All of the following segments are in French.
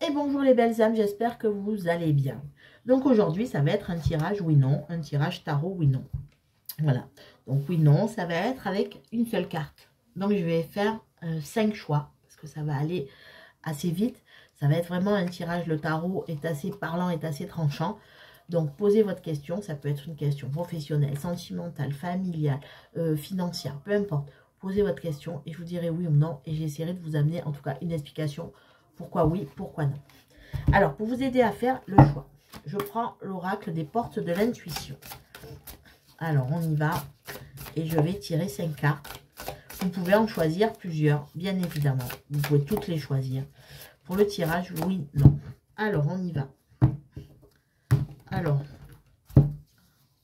Et bonjour les belles âmes, j'espère que vous allez bien. Donc aujourd'hui, ça va être un tirage oui-non, un tirage tarot oui-non. Voilà. Donc oui-non, ça va être avec une seule carte. Donc je vais faire 5 choix, parce que ça va aller assez vite. Ça va être vraiment un tirage, le tarot est assez parlant, est assez tranchant. Donc posez votre question, ça peut être une question professionnelle, sentimentale, familiale, financière, peu importe. Posez votre question et je vous dirai oui ou non. Et j'essaierai de vous amener en tout cas une explication. Pourquoi oui, pourquoi non. Alors, pour vous aider à faire le choix, je prends l'oracle des portes de l'intuition. Alors, on y va. Et je vais tirer 5 cartes. Vous pouvez en choisir plusieurs, bien évidemment. Vous pouvez toutes les choisir. Pour le tirage, oui, non. Alors, on y va. Alors,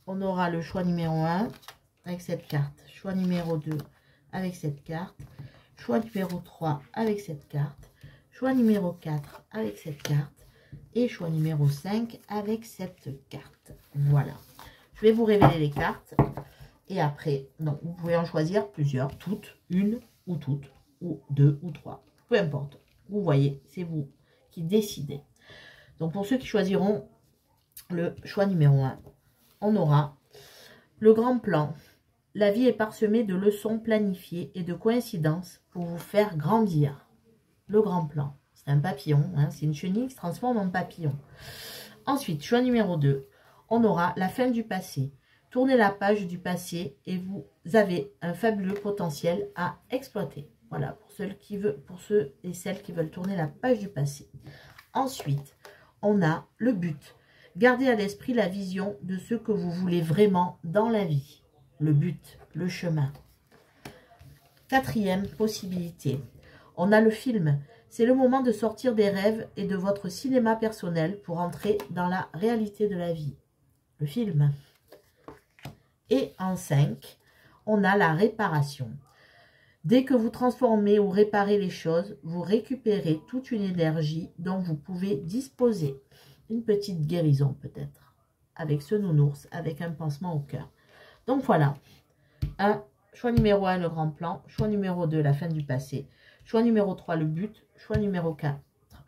on aura le choix numéro 1 avec cette carte. Choix numéro 2 avec cette carte. Choix numéro 3 avec cette carte. Choix numéro 4 avec cette carte. Et choix numéro 5 avec cette carte. Voilà. Je vais vous révéler les cartes. Et après, non, vous pouvez en choisir plusieurs. Toutes, une ou toutes, ou deux ou trois. Peu importe. Vous voyez, c'est vous qui décidez. Donc pour ceux qui choisiront le choix numéro 1, on aura le grand plan. La vie est parsemée de leçons planifiées et de coïncidences pour vous faire grandir. Le grand plan. C'est un papillon, hein, c'est une chenille qui se transforme en papillon. Ensuite, choix numéro 2, on aura la fin du passé. Tournez la page du passé et vous avez un fabuleux potentiel à exploiter. Voilà, pour ceux et celles qui veulent tourner la page du passé. Ensuite, on a le but. Gardez à l'esprit la vision de ce que vous voulez vraiment dans la vie. Le but, le chemin. Quatrième possibilité, on a le film. C'est le moment de sortir des rêves et de votre cinéma personnel pour entrer dans la réalité de la vie. Le film. Et en 5, on a la réparation. Dès que vous transformez ou réparez les choses, vous récupérez toute une énergie dont vous pouvez disposer. Une petite guérison peut-être. Avec ce nounours, avec un pansement au cœur. Donc voilà. Choix numéro 1, le grand plan. Choix numéro 2, la fin du passé. Choix numéro 3, le but. Choix numéro 4,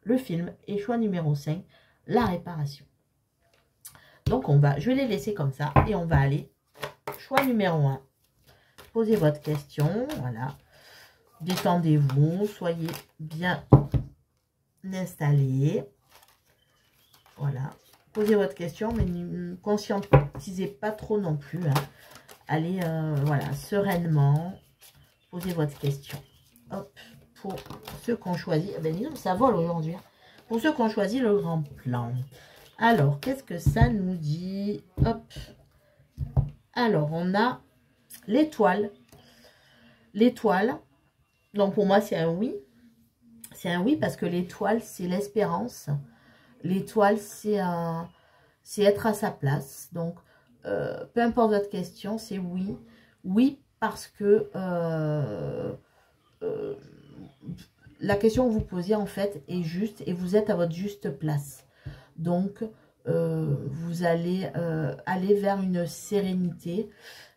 le film. Et choix numéro 5, la réparation. Donc je vais les laisser comme ça. Et on va aller. Choix numéro 1. Posez votre question. Voilà. Détendez-vous. Soyez bien installés. Voilà. Posez votre question. Mais ne conscientisez pas trop non plus. Hein. Allez, voilà, sereinement. Posez votre question. Hop. Pour ceux qui ont choisi, ben disons, ça vole aujourd'hui. Hein. Pour ceux qui ont choisi le grand plan. Alors, qu'est-ce que ça nous dit? Hop. Alors, on a l'étoile. L'étoile. Donc, pour moi, c'est un oui. C'est un oui parce que l'étoile, c'est l'espérance. L'étoile, c'est être à sa place. Donc, peu importe votre question, c'est oui. Oui, parce que la question que vous posez, en fait, est juste et vous êtes à votre juste place. Donc, vous allez aller vers une sérénité.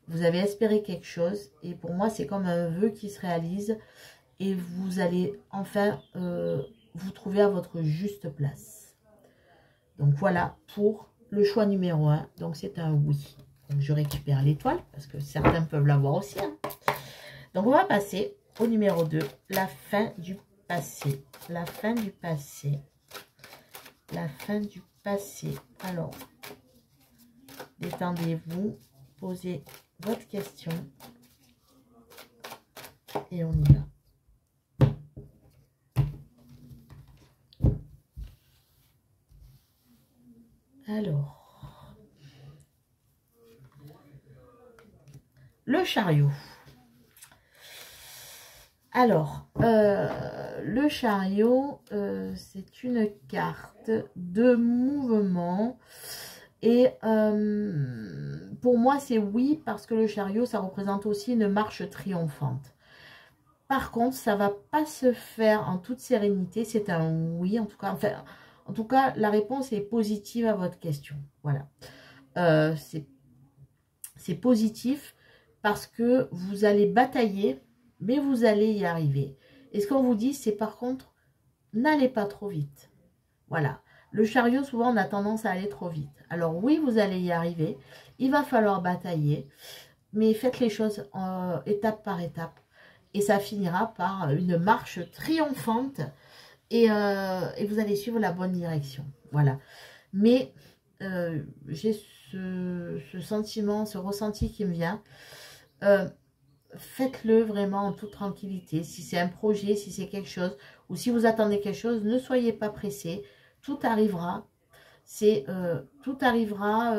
Vous avez espéré quelque chose. Et pour moi, c'est comme un vœu qui se réalise. Et vous allez enfin vous trouver à votre juste place. Donc, voilà pour le choix numéro 1. Donc, c'est un oui. Donc, je récupère l'étoile parce que certains peuvent l'avoir aussi. Hein. Donc, on va passer au numéro 2. La fin du passé. La fin du passé. La fin du passé. Alors, détendez-vous. Posez votre question. Et on y va. Alors, le chariot. Alors, le chariot, c'est une carte de mouvement. Et pour moi, c'est oui, parce que le chariot, ça représente aussi une marche triomphante. Par contre, ça ne va pas se faire en toute sérénité. C'est un oui, en tout cas. Enfin, en tout cas, la réponse est positive à votre question. Voilà. C'est positif parce que vous allez batailler, mais vous allez y arriver. Et ce qu'on vous dit, c'est par contre, n'allez pas trop vite. Voilà. Le chariot, souvent, on a tendance à aller trop vite. Alors oui, vous allez y arriver. Il va falloir batailler. Mais faites les choses étape par étape. Et ça finira par une marche triomphante. Et vous allez suivre la bonne direction. Voilà. Mais j'ai ce sentiment, ce ressenti qui me vient. Faites-le vraiment en toute tranquillité. Si c'est un projet, si c'est quelque chose, ou si vous attendez quelque chose, ne soyez pas pressé. Tout arrivera. Tout arrivera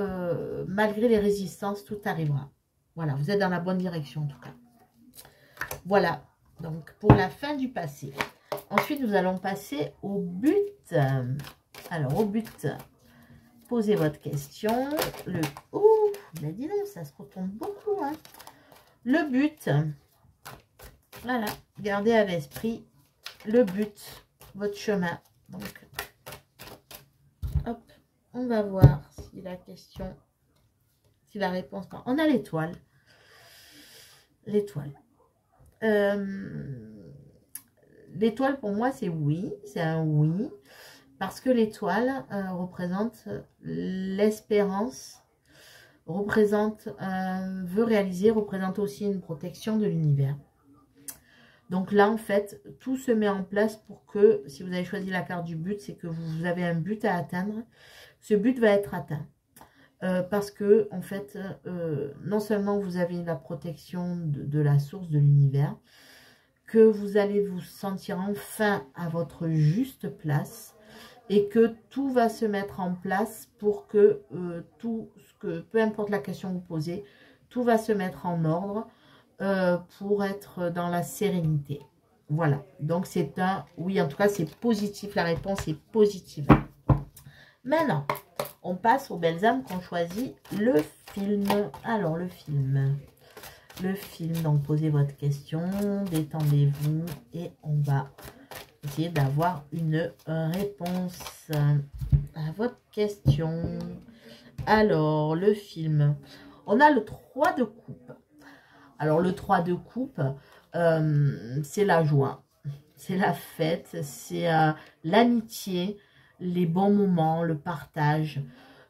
malgré les résistances, tout arrivera. Voilà, vous êtes dans la bonne direction en tout cas. Voilà, donc pour la fin du passé. Ensuite, nous allons passer au but. Alors, au but, posez votre question. Ouh, il a dit non, ça se retourne beaucoup. Hein. Le but, voilà, gardez à l'esprit le but, votre chemin. Donc, hop, on va voir si la question, si la réponse... On a l'étoile. L'étoile. L'étoile, pour moi, c'est oui. C'est un oui. Parce que l'étoile représente l'espérance, représente un vœu réalisé, représente aussi une protection de l'univers. Donc là, en fait, tout se met en place pour que, si vous avez choisi la carte du but, c'est que vous avez un but à atteindre. Ce but va être atteint. Parce que, en fait, non seulement vous avez la protection de la source de l'univers, que vous allez vous sentir enfin à votre juste place et que tout va se mettre en place pour que peu importe la question que vous posez, tout va se mettre en ordre pour être dans la sérénité. Voilà, donc c'est un oui, en tout cas c'est positif, la réponse est positive. Maintenant, on passe aux belles âmes qui ont choisi le film. Alors, le film, donc posez votre question, détendez-vous et on va essayer d'avoir une réponse à votre question. Alors, le film, on a le 3 de coupe. Alors, le 3 de coupe, c'est la joie, c'est la fête, c'est l'amitié, les bons moments, le partage.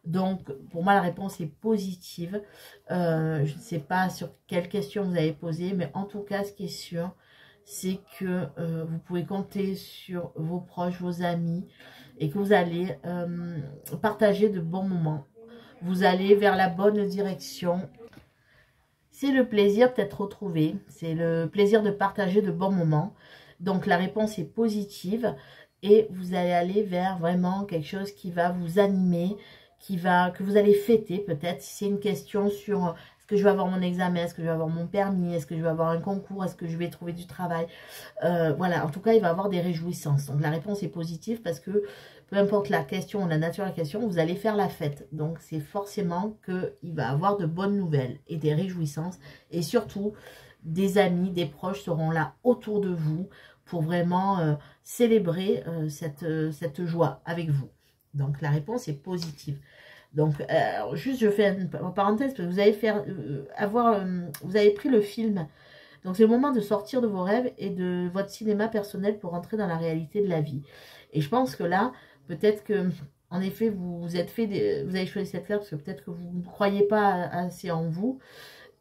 Donc, pour moi, la réponse est positive. Je ne sais pas sur quelle question vous avez posé, mais en tout cas, ce qui est sûr, c'est que vous pouvez compter sur vos proches, vos amis, et que vous allez partager de bons moments. Vous allez vers la bonne direction. C'est le plaisir d'être retrouvé, c'est le plaisir de partager de bons moments. Donc, la réponse est positive. Et vous allez aller vers vraiment quelque chose qui va vous animer, que vous allez fêter peut-être. Si c'est une question sur est-ce que je vais avoir mon examen, est-ce que je vais avoir mon permis, est-ce que je vais avoir un concours, est-ce que je vais trouver du travail. Voilà, en tout cas, il va y avoir des réjouissances. Donc, la réponse est positive parce que peu importe la question ou la nature de la question, vous allez faire la fête. Donc, c'est forcément qu'il va y avoir de bonnes nouvelles et des réjouissances. Et surtout, des amis, des proches seront là autour de vous pour vraiment célébrer cette joie avec vous. Donc, la réponse est positive. Donc, juste, je fais une parenthèse, parce que vous allez vous avez pris le film. Donc, c'est le moment de sortir de vos rêves et de votre cinéma personnel pour entrer dans la réalité de la vie. Et je pense que là, peut-être que, en effet, vous avez choisi cette carte parce que peut-être que vous ne croyez pas assez en vous.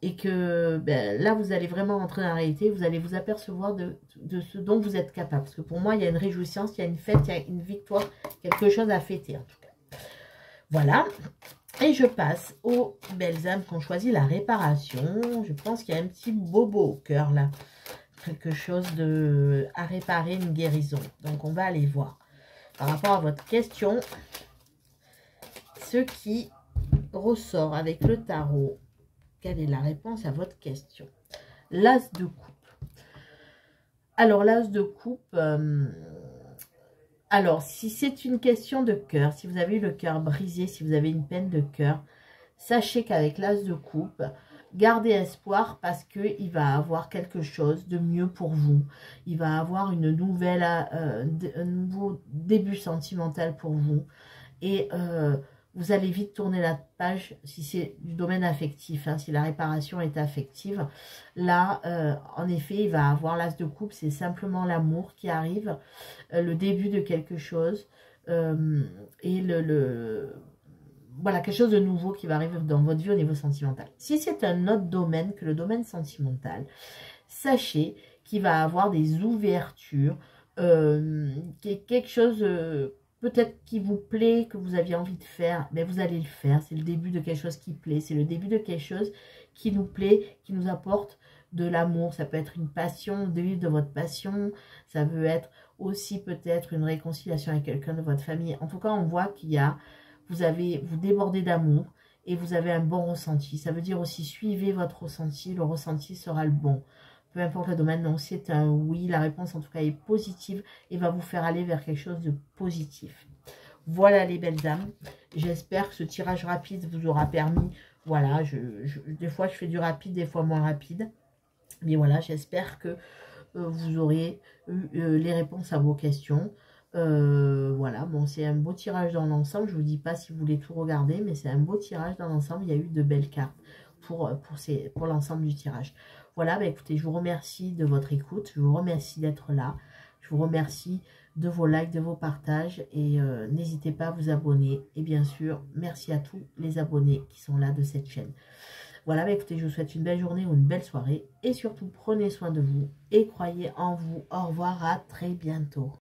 Et que là, vous allez vraiment rentrer dans la réalité, vous allez vous apercevoir de ce dont vous êtes capable. Parce que pour moi, il y a une réjouissance, il y a une fête, il y a une victoire, quelque chose à fêter en tout cas. Voilà. Et je passe aux belles âmes qui ont choisi la réparation. Je pense qu'il y a un petit bobo au cœur là. Quelque chose à réparer, une guérison. Donc, on va aller voir. Par rapport à votre question, ce qui ressort avec le tarot. Quelle est la réponse à votre question? L'as de coupe. Alors, l'as de coupe, alors, si c'est une question de cœur, si vous avez eu le cœur brisé, si vous avez une peine de cœur, sachez qu'avec l'as de coupe, gardez espoir parce qu'il va avoir quelque chose de mieux pour vous. Il va avoir un nouveau début sentimental pour vous. Et vous allez vite tourner la page si c'est du domaine affectif, hein, si la réparation est affective. Là, en effet, il va avoir l'as de coupe, c'est simplement l'amour qui arrive, le début de quelque chose. et voilà, quelque chose de nouveau qui va arriver dans votre vie au niveau sentimental. Si c'est un autre domaine que le domaine sentimental, sachez qu'il va avoir des ouvertures, quelque chose peut-être qui vous plaît, que vous aviez envie de faire, mais vous allez le faire. C'est le début de quelque chose qui plaît, c'est le début de quelque chose qui nous plaît, qui nous apporte de l'amour. Ça peut être une passion, de vivre de votre passion, ça peut être aussi peut-être une réconciliation avec quelqu'un de votre famille. En tout cas, on voit qu'il y a, vous débordez d'amour et vous avez un bon ressenti. Ça veut dire aussi, suivez votre ressenti, le ressenti sera le bon. Peu importe le domaine, non, c'est un oui. La réponse, en tout cas, est positive et va vous faire aller vers quelque chose de positif. Voilà, les belles dames. J'espère que ce tirage rapide vous aura permis. Voilà, des fois, je fais du rapide, des fois moins rapide. Mais voilà, j'espère que vous aurez eu les réponses à vos questions. Voilà, bon, c'est un beau tirage dans l'ensemble. Je ne vous dis pas si vous voulez tout regarder, mais c'est un beau tirage dans l'ensemble. Il y a eu de belles cartes pour l'ensemble du tirage. Voilà, bah écoutez, je vous remercie de votre écoute. Je vous remercie d'être là. Je vous remercie de vos likes, de vos partages. Et n'hésitez pas à vous abonner. Et bien sûr, merci à tous les abonnés qui sont là de cette chaîne. Voilà, bah écoutez, je vous souhaite une belle journée ou une belle soirée. Et surtout, prenez soin de vous et croyez en vous. Au revoir, à très bientôt.